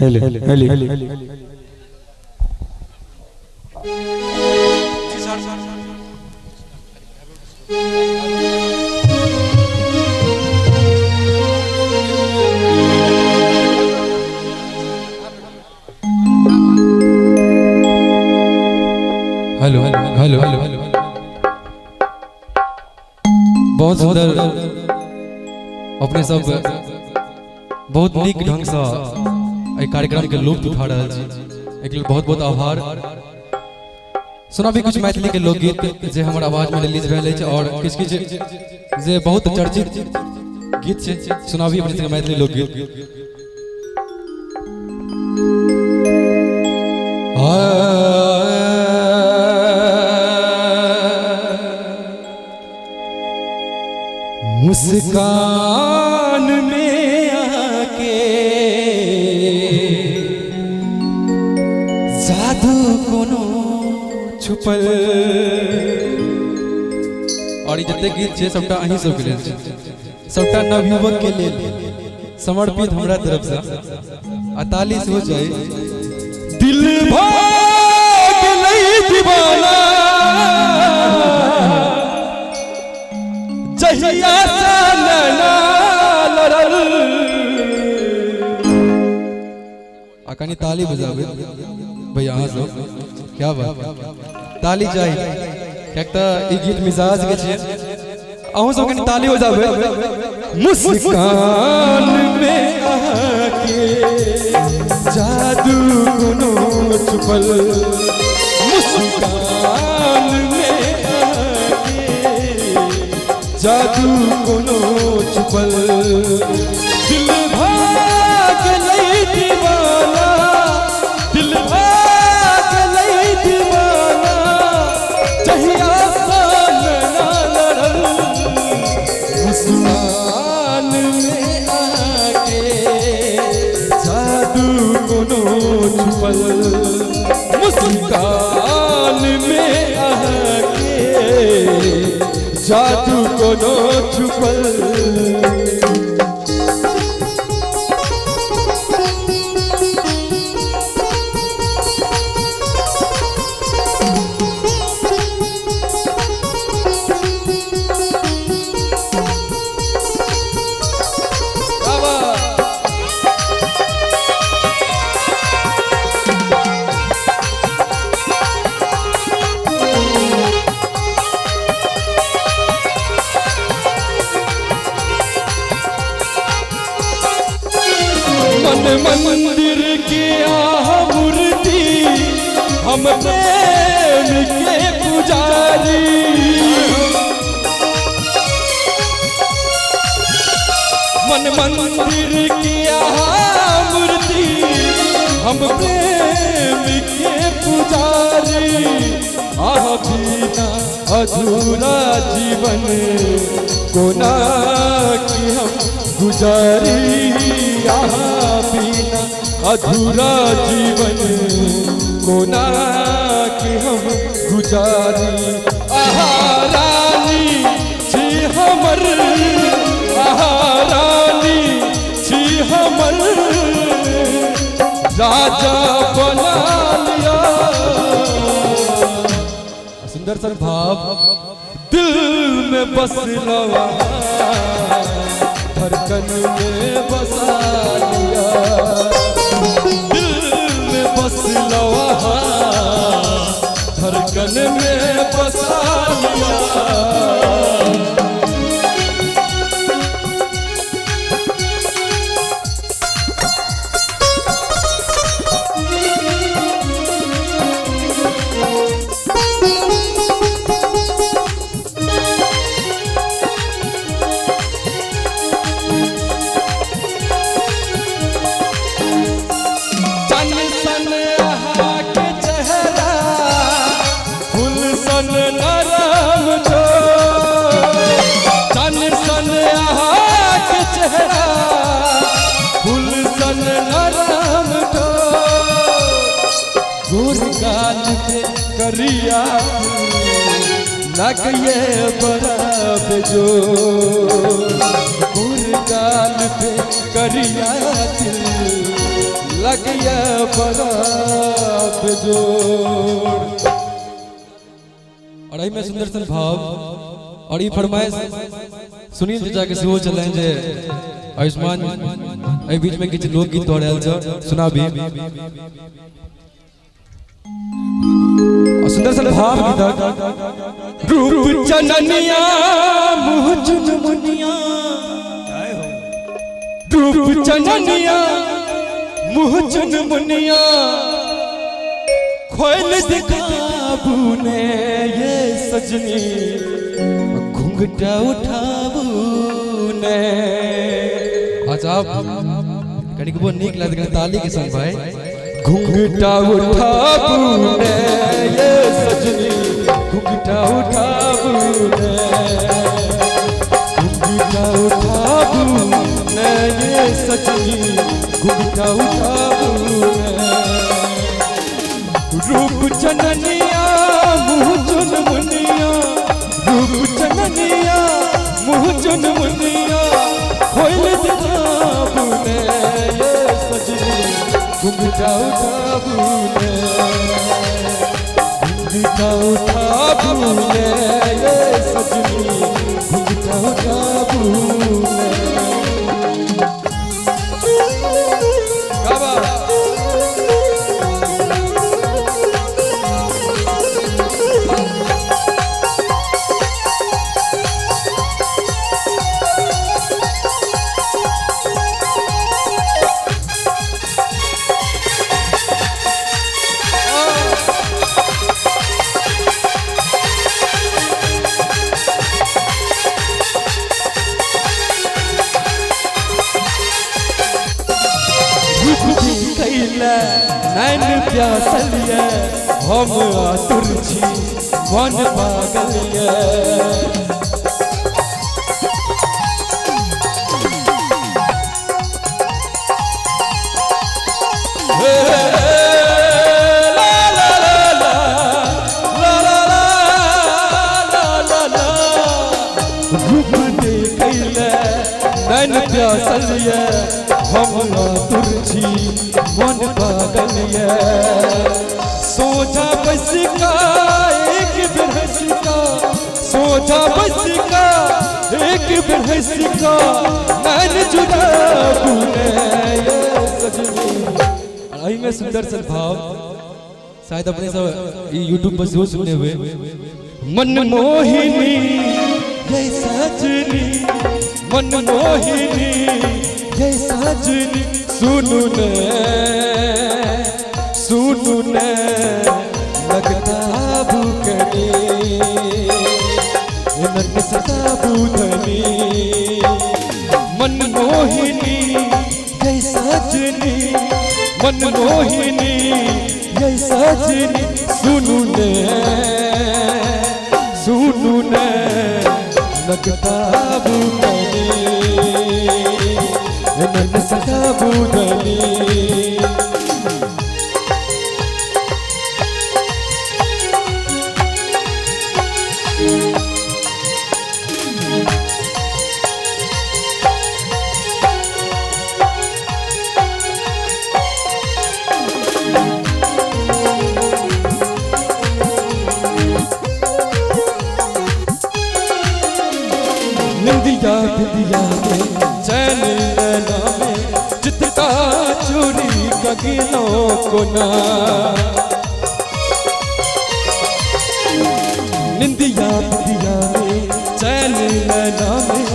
हेले हेले hello hello hello बहुत सुंदर अपने सब बहुत नीक ढंग से एहि कार्यक्रम के लुत्फ उठा रहा छी। एक बहुत बहुत आभार। सुना भी कुछ मैथिली के लोकगीत जे हमर आवाज में रिलीज भेल अछि और किछ किछ जे बहुत चर्चित गीत छै सुना भी अपने सबके मैथिली लोकगीत। मुस्कान में आके जादू कोनो छुपल। और ये जते गीत छै सबटा अहीं सब के लेल छै, सबटा नवयुवक के लेल समर्पित हमरा तरफ से। आ ताली से हो जाए। दिल भाग लई दीवाना जहिया से नैना लड़ल। आ कनी ताली बजाबे भैया अहाँ सब, क्या बात ताली चाहिए क्या ई गीत मिजाज के छै। अहूँ सब कनी ताली बजाबे। मुस्कान में आके जादू कोनो छुपल। मुस्कान में आके जादू कोनो छुपल। दिल भाग लई दीवाना, दिल भाग लई दीवाना जहिया से नैना लड़ल। मुस्कान में आके जादू कोनो छुपल। मुस्कान में आके जादू कोनो छुपल। मंदिर की मूर्ति हम प्रेम के पुजारी। मन मंदिर की मूर्ति हम प्रेम के पुजारी। आह बिना अधूरा जीवन कोना की हम गुजारी। आह बिना अधूरा जीवन कोना की हम गुजारी। आहा रानी छी हमर, आहा रानी छी हमर राजा बना लिया। सुंदर सन भाव दिल में बस लवा धड़कन में बसा लिया। दिल में बस लवा धड़कन में बसा लिया। गाल पे करिया लगे बड़ा बेजो, गाल पे करिया दिल लगिया बड़ा बेजोड़। और में सुंदर सन भाव और ये फरमाइश सुनील चाचा के सेहो चले जे आयुष्मान ए बीच में किछ लोकगीत दौड़ायल छ सुना भी और सुंदर सन भाव गीत रूप चननिया मुँह चुनमुनिया, रूप चननिया मुँह चुनमुनिया, खोल दिखाबू ने ये सजनी, घूंघटा उठाबू ने। अच्छा आप कड़ी को नीक लग ताली के संग भाई। घूंघटा उठाबू ने ये सजनी, घूंघटा उठाबू ने, घूंघटा उठाबू ने ये सजनी, घूंघटा उठाबू ने। रूप चननिया मुँह चुनमुनिया, रूप चननिया मुँह चुनमुनिया, खोल दिखाबू ने ये सजनी, घूंघटा उठाबू ने, घूंघटा उठाबू ने ये सजनी, घूंघटा उठाबू ने। नैन प्यासलिए हम आतुर छी मन पागलिए। रूप देखैले नैन प्यासलिए हम आतुर छी मन पागलिए। सोचा बसिका एक बरहसिका, सोचा बसिका एक बरहसिका, नैन जुड़ाबू ने ये सजनी। आई में सुंदर सन भाव शायद अपने सब YouTube पर जो सुनने हुए। मनमोहिनी ये सजनी, मनमोहिनी ये सजनी, सुनु ने सुनु ने लगता भूखनी, नन सदा बूधनी। मनमोहिनी ये सजनी, मनमोहिनी ये सजनी, सुनु ने सुनु ने लगता भूखनी, नन सदा बूधनी। निंदिया बिंदिया में चैन नैना में, जितना चोरी कगिलों को ना। निंदिया बिंदिया में चैन नैना में,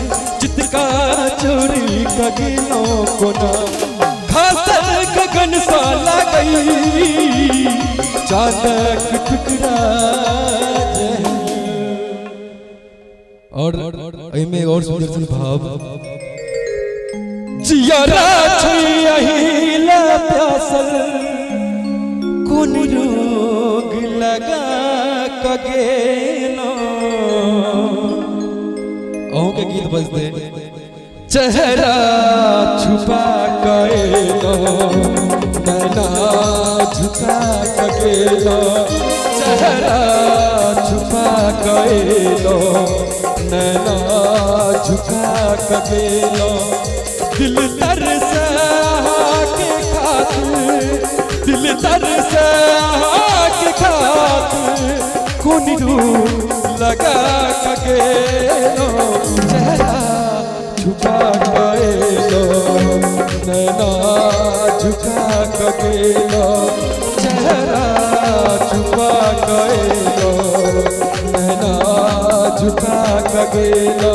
जितना चोरी कगिलों को ना। खासर गगन सा गई चादर टुकड़ा और में और सुंदर सन भाव। जियारा छियहिला प्यासल, कौन रोग लगा कगेनो। अहों के गीत बजते चेहरा छुपा गएलो, नैना झुका कगेलो, चेहरा छुपा गएलो, नैना झुका कगेलो। दिल तरसा के खातिर भीतर से आग खातिर खून रूप लगा गेलो चेहरा झुका गेलो नैना झुका गेलो चेहरा झुका गेलो नैना झुका गेलो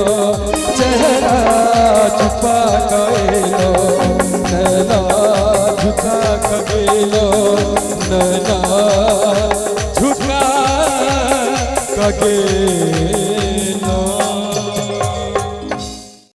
चेहरा झुका गेलो नैना झुका गेलो नैना झुका गेलो